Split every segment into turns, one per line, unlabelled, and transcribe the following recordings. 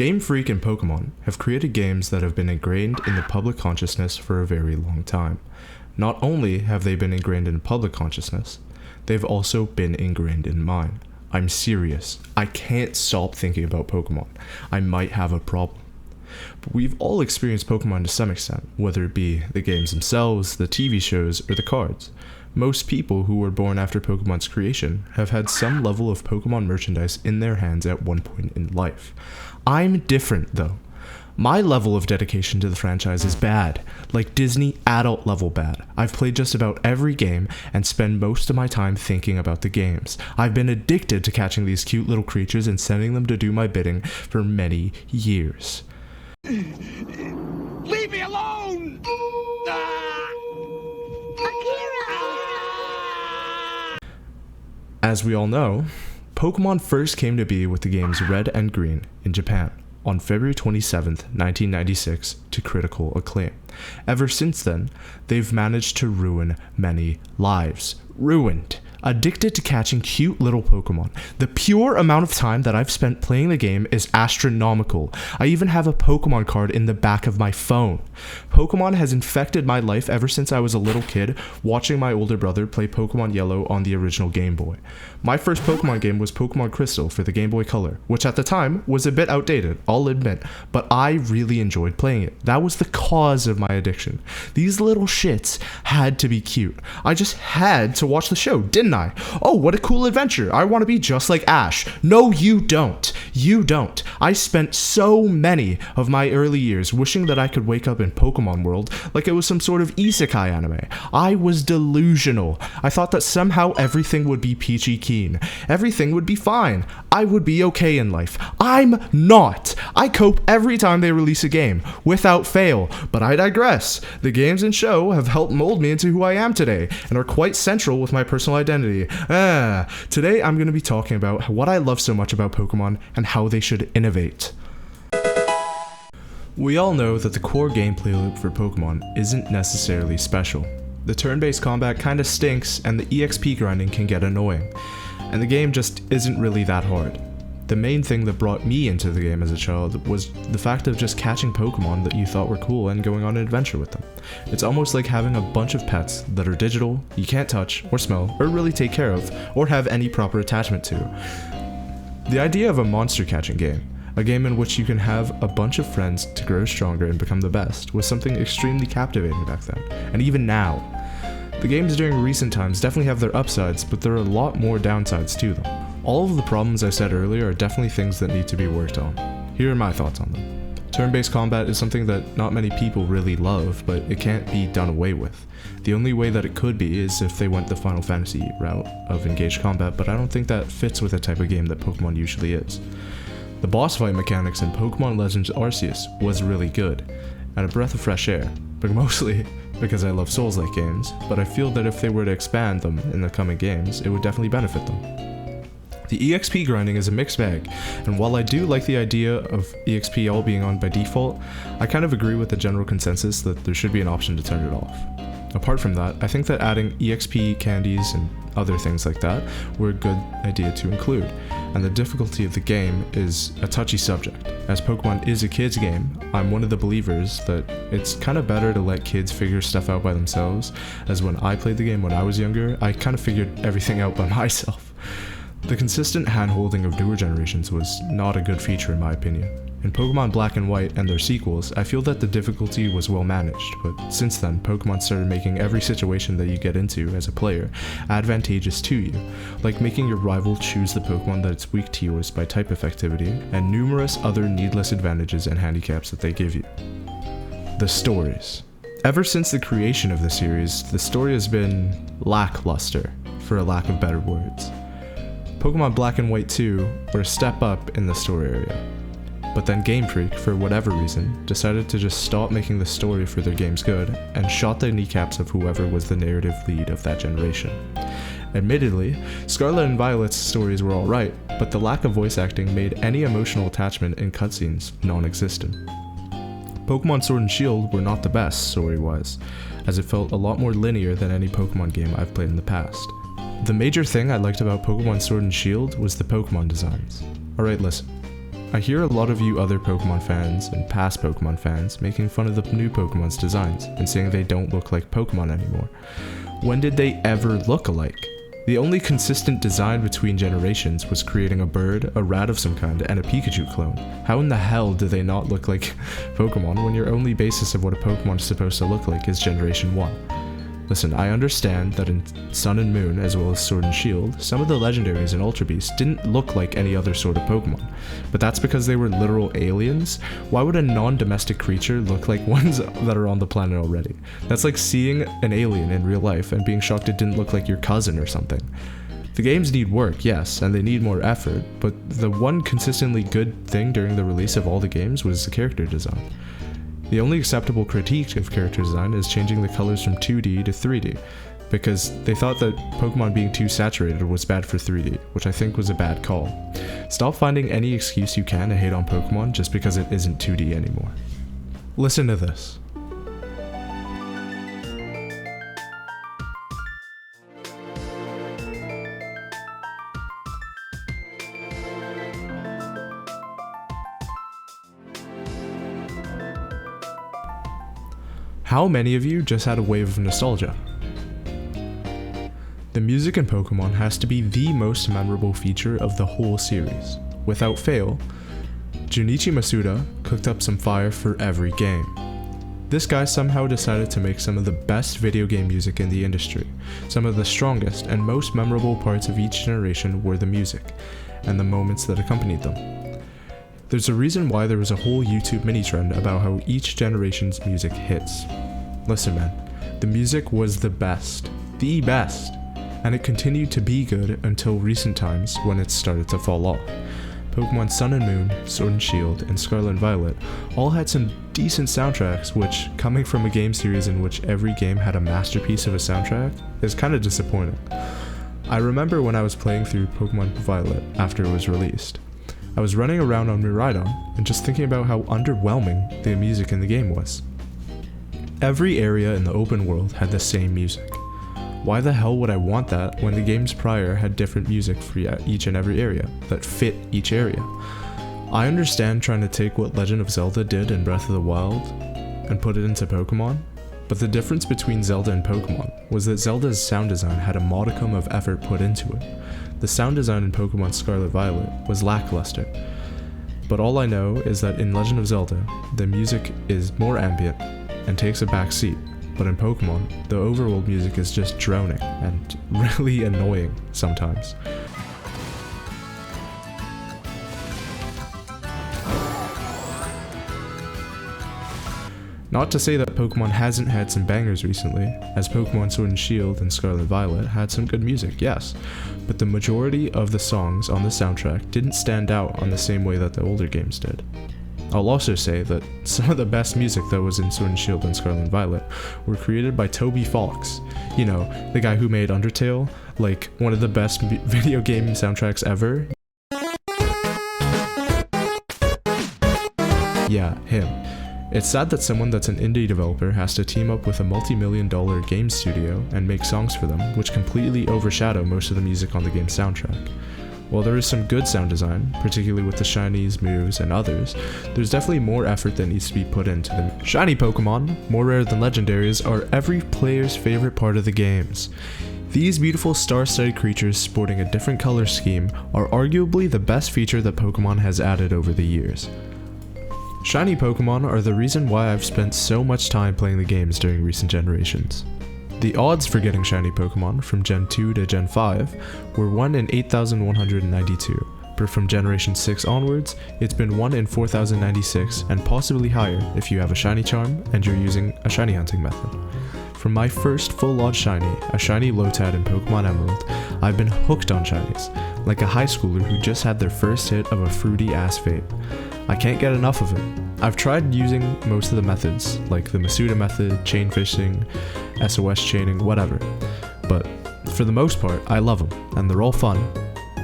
Game Freak and Pokémon have created games that have been ingrained in the public consciousness for a very long time. Not only have they been ingrained in public consciousness, they've also been ingrained in mine. I'm serious. I can't stop thinking about Pokémon. I might have a problem. But we've all experienced Pokémon to some extent, whether it be the games themselves, the TV shows, or the cards. Most people who were born after Pokemon's creation have had some level of Pokemon merchandise in their hands at one point in life. I'm different though. My level of dedication to the franchise is bad, like Disney adult level bad. I've played just about every game and spend most of my time thinking about the games. I've been addicted to catching these cute little creatures and sending them to do my bidding for many years.
Leave me alone!
As we all know, Pokémon first came to be with the games Red and Green in Japan on February 27th, 1996 to critical acclaim. Ever since then, they've managed to ruin many lives. Ruined. Addicted to catching cute little Pokemon. The pure amount of time that I've spent playing the game is astronomical. I even have a Pokemon card in the back of my phone. Pokemon has infected my life ever since I was a little kid, watching my older brother play Pokemon Yellow on the original Game Boy. My first Pokemon game was Pokemon Crystal for the Game Boy Color, which at the time was a bit outdated, I'll admit, but I really enjoyed playing it. That was the cause of my addiction. These little shits had to be cute. I just had to watch the show, didn't I? Oh, what a cool adventure. I want to be just like Ash. No, you don't. You don't. I spent so many of my early years wishing that I could wake up in Pokemon World like it was some sort of isekai anime. I was delusional. I thought that somehow everything would be peachy keen. Everything would be fine. I would be okay in life. I'm not. I cope every time they release a game, without fail. But I digress. The games and show have helped mold me into who I am today, and are quite central with my personal identity. Today I'm going to be talking about what I love so much about Pokemon and how they should innovate. We all know that the core gameplay loop for Pokemon isn't necessarily special. The turn-based combat kinda stinks, and the EXP grinding can get annoying, and the game just isn't really that hard. The main thing that brought me into the game as a child was the fact of just catching Pokemon that you thought were cool and going on an adventure with them. It's almost like having a bunch of pets that are digital, you can't touch, or smell, or really take care of, or have any proper attachment to. The idea of a monster catching game, a game in which you can have a bunch of friends to grow stronger and become the best, was something extremely captivating back then, and even now. The games during recent times definitely have their upsides, but there are a lot more downsides to them. All of the problems I said earlier are definitely things that need to be worked on. Here are my thoughts on them. Turn-based combat is something that not many people really love, but it can't be done away with. The only way that it could be is if they went the Final Fantasy route of engaged combat, but I don't think that fits with the type of game that Pokemon usually is. The boss fight mechanics in Pokemon Legends Arceus was really good, and a breath of fresh air, but mostly because I love Souls-like games, but I feel that if they were to expand them in the coming games, it would definitely benefit them. The EXP grinding is a mixed bag, and while I do like the idea of EXP all being on by default, I kind of agree with the general consensus that there should be an option to turn it off. Apart from that, I think that adding EXP candies and other things like that were a good idea to include, and the difficulty of the game is a touchy subject. As Pokemon is a kid's game, I'm one of the believers that it's kind of better to let kids figure stuff out by themselves, as when I played the game when I was younger, I kind of figured everything out by myself. The consistent hand-holding of newer generations was not a good feature in my opinion. In Pokemon Black and White and their sequels, I feel that the difficulty was well managed, but since then, Pokemon started making every situation that you get into as a player advantageous to you, like making your rival choose the Pokemon that's weak to yours by type effectivity, and numerous other needless advantages and handicaps that they give you. The stories. Ever since the creation of the series, the story has been lackluster, for a lack of better words. Pokemon Black and White 2 were a step up in the story area, but then Game Freak, for whatever reason, decided to just stop making the story for their games good, and shot the kneecaps of whoever was the narrative lead of that generation. Admittedly, Scarlet and Violet's stories were alright, but the lack of voice acting made any emotional attachment in cutscenes non-existent. Pokemon Sword and Shield were not the best, story-wise, as it felt a lot more linear than any Pokemon game I've played in the past. The major thing I liked about Pokemon Sword and Shield was the Pokemon designs. Alright, listen. I hear a lot of you other Pokemon fans and past Pokemon fans making fun of the new Pokemon's designs and saying they don't look like Pokemon anymore. When did they ever look alike? The only consistent design between generations was creating a bird, a rat of some kind, and a Pikachu clone. How in the hell do they not look like Pokemon when your only basis of what a Pokemon is supposed to look like is Generation 1? Listen, I understand that in Sun and Moon, as well as Sword and Shield, some of the legendaries and Ultra Beasts didn't look like any other sort of Pokemon, but that's because they were literal aliens. Why would a non-domestic creature look like ones that are on the planet already? That's like seeing an alien in real life and being shocked it didn't look like your cousin or something. The games need work, yes, and they need more effort, but the one consistently good thing during the release of all the games was the character design. The only acceptable critique of character design is changing the colors from 2D to 3D, because they thought that Pokemon being too saturated was bad for 3D, which I think was a bad call. Stop finding any excuse you can to hate on Pokemon just because it isn't 2D anymore. Listen to this. How many of you just had a wave of nostalgia? The music in Pokemon has to be the most memorable feature of the whole series. Without fail, Junichi Masuda cooked up some fire for every game. This guy somehow decided to make some of the best video game music in the industry. Some of the strongest and most memorable parts of each generation were the music, and the moments that accompanied them. There's a reason why there was a whole YouTube mini trend about how each generation's music hits. Listen man, the music was the best, and it continued to be good until recent times when it started to fall off. Pokemon Sun and Moon, Sword and Shield, and Scarlet and Violet all had some decent soundtracks, which, coming from a game series in which every game had a masterpiece of a soundtrack, is kinda disappointing. I remember when I was playing through Pokemon Violet after it was released. I was running around on Miraidon and just thinking about how underwhelming the music in the game was. Every area in the open world had the same music. Why the hell would I want that when the games prior had different music for each and every area that fit each area? I understand trying to take what Legend of Zelda did in Breath of the Wild and put it into Pokemon, but the difference between Zelda and Pokemon was that Zelda's sound design had a modicum of effort put into it. The sound design in Pokemon Scarlet Violet was lackluster, but all I know is that in Legend of Zelda, the music is more ambient and takes a back seat, but in Pokemon, the overworld music is just droning and really annoying sometimes. Not to say that Pokemon hasn't had some bangers recently, as Pokemon Sword and Shield and Scarlet Violet had some good music, yes, but the majority of the songs on the soundtrack didn't stand out on the same way that the older games did. I'll also say that some of the best music that was in Sword and Shield and Scarlet and Violet were created by Toby Fox. You know, the guy who made Undertale, like one of the best video game soundtracks ever. Yeah, him. It's sad that someone that's an indie developer has to team up with a multi-million-dollar game studio and make songs for them, which completely overshadow most of the music on the game's soundtrack. While there is some good sound design, particularly with the Shinies, moves, and others, there's definitely more effort that needs to be put into them. Shiny Pokemon, more rare than legendaries, are every player's favorite part of the games. These beautiful star-studded creatures sporting a different color scheme are arguably the best feature that Pokemon has added over the years. Shiny Pokemon are the reason why I've spent so much time playing the games during recent generations. The odds for getting shiny Pokemon from Gen 2 to Gen 5 were 1 in 8,192, but from Generation 6 onwards, it's been 1 in 4,096 and possibly higher if you have a shiny charm and you're using a shiny hunting method. From my first full launch shiny, a shiny Lotad in Pokemon Emerald, I've been hooked on shinies, like a high schooler who just had their first hit of a fruity ass vape. I can't get enough of it. I've tried using most of the methods, like the Masuda method, chain fishing, SOS chaining, whatever. But for the most part, I love them, and they're all fun.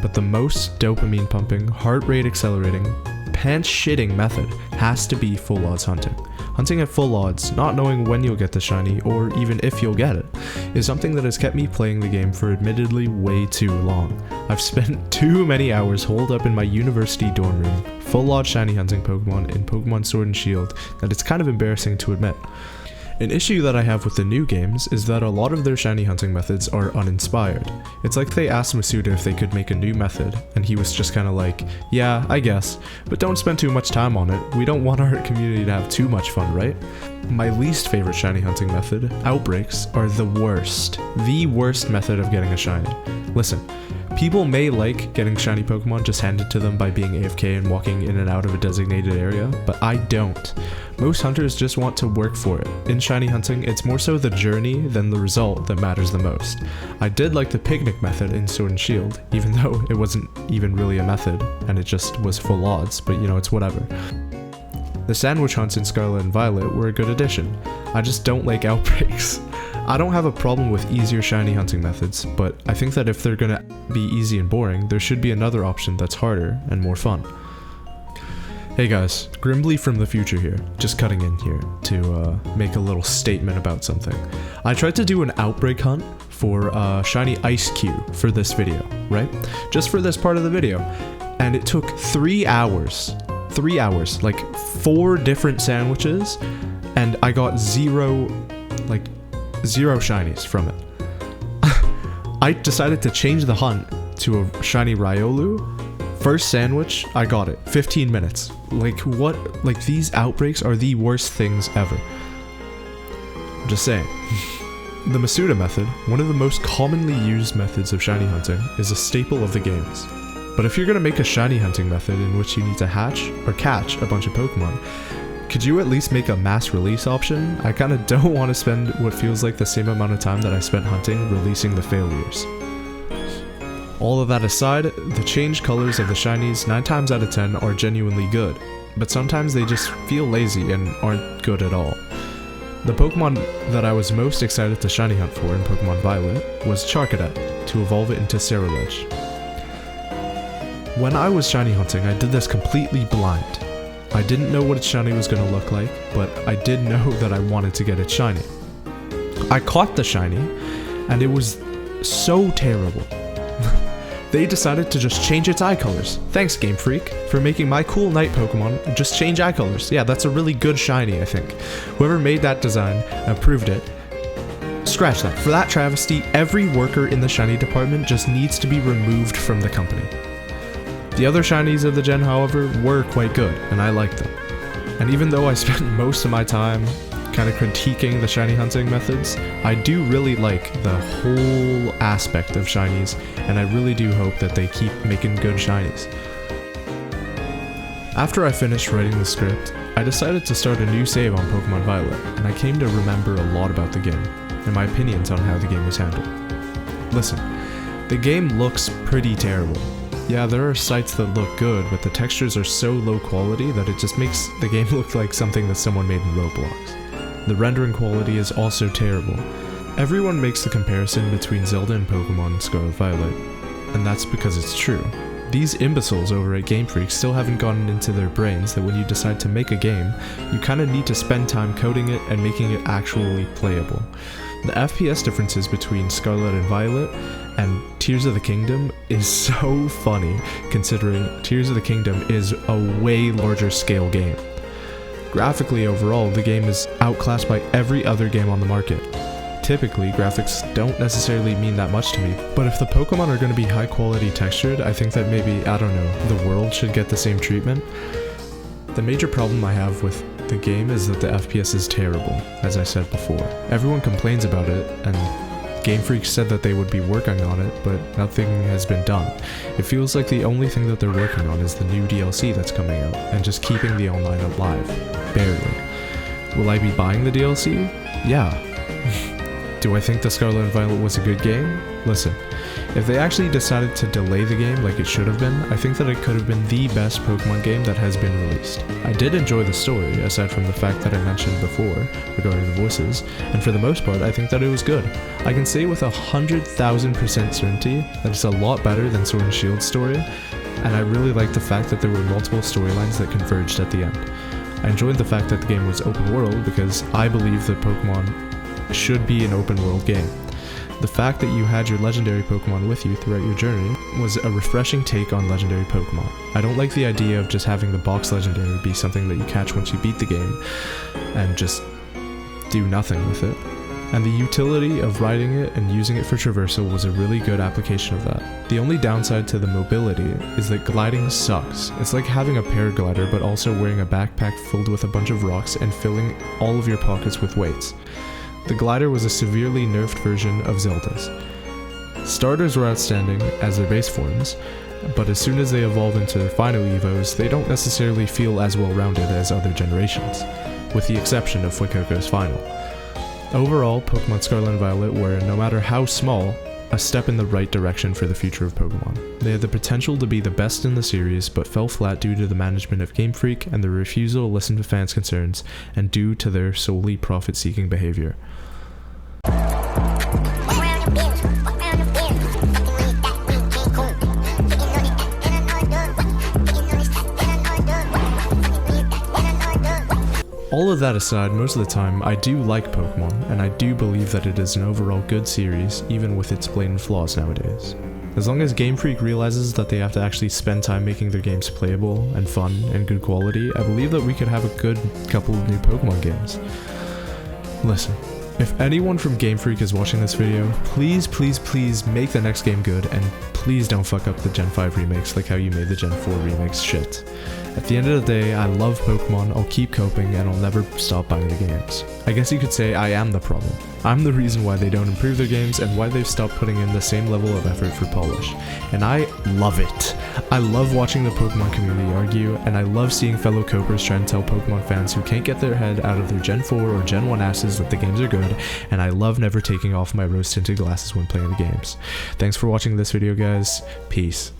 But the most dopamine pumping, heart rate accelerating, pants shitting method has to be full odds hunting. Hunting at full odds, not knowing when you'll get the shiny, or even if you'll get it, is something that has kept me playing the game for admittedly way too long. I've spent too many hours holed up in my university dorm room, full-on shiny hunting Pokemon in Pokemon Sword and Shield that it's kind of embarrassing to admit. An issue that I have with the new games is that a lot of their shiny hunting methods are uninspired. It's like they asked Masuda if they could make a new method, and he was just kinda like, yeah, I guess, but don't spend too much time on it. We don't want our community to have too much fun, right? My least favorite shiny hunting method, outbreaks, are the worst. The worst method of getting a shiny. Listen, people may like getting shiny Pokemon just handed to them by being AFK and walking in and out of a designated area, but I don't. Most hunters just want to work for it. In shiny hunting, it's more so the journey than the result that matters the most. I did like the picnic method in Sword and Shield, even though it wasn't even really a method, and it just was full odds, but you know, it's whatever. The sandwich hunts in Scarlet and Violet were a good addition. I just don't like outbreaks. I don't have a problem with easier shiny hunting methods, but I think that if they're gonna be easy and boring, there should be another option that's harder and more fun. Hey guys, Grimbly from the future here, just cutting in here to make a little statement about something. I tried to do an outbreak hunt for shiny Ice Cube for this video, right? Just for this part of the video, and it took 3 hours. 3 hours, like 4 different sandwiches, and I got zero shinies from it. I decided to change the hunt to a shiny Riolu. First sandwich, I got it. 15 minutes. Like what? Like these outbreaks are the worst things ever. I'm just saying. The Masuda method, one of the most commonly used methods of shiny hunting, is a staple of the games. But if you're gonna make a shiny hunting method in which you need to hatch or catch a bunch of Pokemon, could you at least make a mass release option? I kinda don't want to spend what feels like the same amount of time that I spent hunting releasing the failures. All of that aside, the changed colors of the shinies 9 times out of 10 are genuinely good, but sometimes they just feel lazy and aren't good at all. The Pokemon that I was most excited to shiny hunt for in Pokemon Violet was Charcadet, to evolve it into Ceruledge. When I was shiny hunting, I did this completely blind. I didn't know what its shiny was going to look like, but I did know that I wanted to get it shiny. I caught the shiny, and it was so terrible. They decided to just change its eye colors. Thanks, Game Freak, for making my cool night Pokemon just change eye colors. Yeah, that's a really good shiny, I think. Whoever made that design and approved it, scratch that. For that travesty, every worker in the shiny department just needs to be removed from the company. The other shinies of the gen, however, were quite good, and I liked them. And even though I spent most of my time kind of critiquing the shiny hunting methods, I do really like the whole aspect of shinies, and I really do hope that they keep making good shinies. After I finished writing the script, I decided to start a new save on Pokemon Violet, and I came to remember a lot about the game, and my opinions on how the game was handled. Listen, the game looks pretty terrible. Yeah, there are sites that look good, but the textures are so low quality that it just makes the game look like something that someone made in Roblox. The rendering quality is also terrible. Everyone makes the comparison between Zelda and Pokemon Scarlet Violet, and that's because it's true. These imbeciles over at Game Freak still haven't gotten into their brains that when you decide to make a game, you kinda need to spend time coding it and making it actually playable. The FPS differences between Scarlet and Violet and Tears of the Kingdom is so funny, considering Tears of the Kingdom is a way larger scale game. Graphically overall, the game is outclassed by every other game on the market. Typically, graphics don't necessarily mean that much to me, but if the Pokemon are going to be high quality textured, I think that maybe, I don't know, the world should get the same treatment. The major problem I have with the game is that the FPS is terrible, as I said before. Everyone complains about it, and Game Freak said that they would be working on it, but nothing has been done. It feels like the only thing that they're working on is the new DLC that's coming out, and just keeping the online alive. Barely. Will I be buying the DLC? Yeah. Do I think the Scarlet and Violet was a good game? Listen, if they actually decided to delay the game like it should have been, I think that it could have been the best Pokemon game that has been released. I did enjoy the story, aside from the fact that I mentioned before, regarding the voices, and for the most part, I think that it was good. I can say with 100,000% certainty that it's a lot better than Sword and Shield's story, and I really liked the fact that there were multiple storylines that converged at the end. I enjoyed the fact that the game was open world because I believe that Pokemon should be an open world game. The fact that you had your legendary Pokemon with you throughout your journey was a refreshing take on legendary Pokemon. I don't like the idea of just having the box legendary be something that you catch once you beat the game and just do nothing with it. And the utility of riding it and using it for traversal was a really good application of that. The only downside to the mobility is that gliding sucks. It's like having a paraglider but also wearing a backpack filled with a bunch of rocks and filling all of your pockets with weights. The glider was a severely nerfed version of Zelda's. Starters were outstanding as their base forms, but as soon as they evolve into their final evos, they don't necessarily feel as well-rounded as other generations, with the exception of Fuecoco's final. Overall, Pokemon Scarlet and Violet were, no matter how small, a step in the right direction for the future of Pokemon. They had the potential to be the best in the series, but fell flat due to the management of Game Freak and their refusal to listen to fans' concerns, and due to their solely profit-seeking behavior. All of that aside, most of the time, I do like Pokemon, and I do believe that it is an overall good series, even with its blatant flaws nowadays. As long as Game Freak realizes that they have to actually spend time making their games playable and fun and good quality, I believe that we could have a good couple of new Pokemon games. Listen, if anyone from Game Freak is watching this video, please make the next game good, and please don't fuck up the Gen 5 remakes like how you made the Gen 4 remakes shit. At the end of the day, I love Pokemon, I'll keep coping, and I'll never stop buying the games. I guess you could say I am the problem. I'm the reason why they don't improve their games and why they've stopped putting in the same level of effort for polish. And I love it. I love watching the Pokemon community argue, and I love seeing fellow copers try and tell Pokemon fans who can't get their head out of their Gen 4 or Gen 1 asses that the games are good, and I love never taking off my rose-tinted glasses when playing the games. Thanks for watching this video, guys. Peace.